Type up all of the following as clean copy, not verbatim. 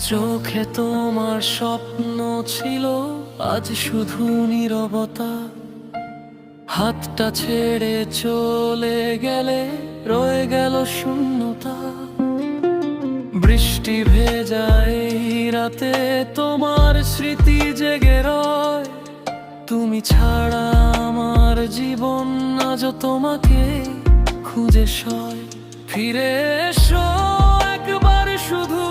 চোখে তোমার স্বপ্ন ছিল, আজ শুধু নীরবতা। হাতটা ছেড়ে চলে গেলে রয়ে গেল শূন্যতা। বৃষ্টি ভেজা এই রাতে তোমার স্মৃতি জেগে রয়। তুমি ছাড়া আমার জীবন আজও তোমাকে খুঁজে সয়। ফিরে এসো একবার, শুধু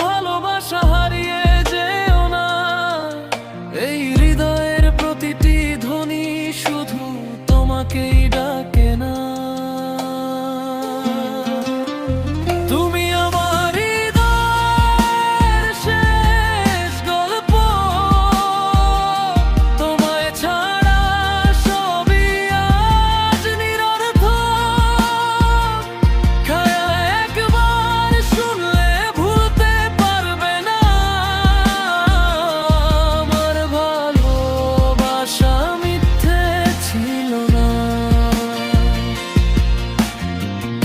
ভালোবাসা হারিয়ে যেও না। এই হৃদয়ের প্রতিটি ধ্বনি শুধু তোমাকেই ডাকে না। তুমি আমার হৃদয়ের শেষ গল্প, তোমায় ছাড়া সবই আজ নিরর্থক। খায়া একবার শুনলে ভুলতে পারবে না। আমার ভালোবাসা মিথ্যে ছিল না।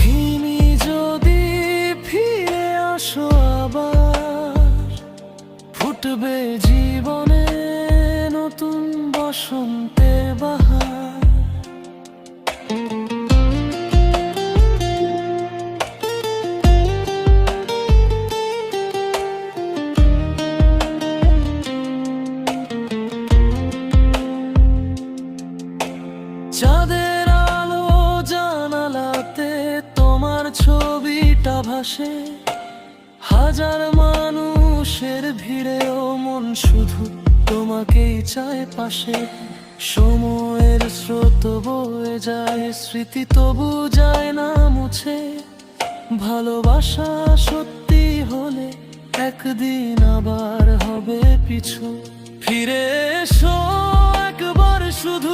তুমি যদি ফিরে আসো আবার, ফুটবে জীবনে নতুন বসন্তের বাহার। চাঁদের আলো জানালাতে তোমার ছবিটা ভাসে। হাজার মানুষের ভিড়েও মন শুধু তোমাকেই চায় পাশে। সময়ের স্রোত বয়ে যায়, স্মৃতি তবু যায় না মুছে। ভালোবাসা সত্যি হলে একদিন আবার হবে পিছু। ফিরে এসো একবার, শুধু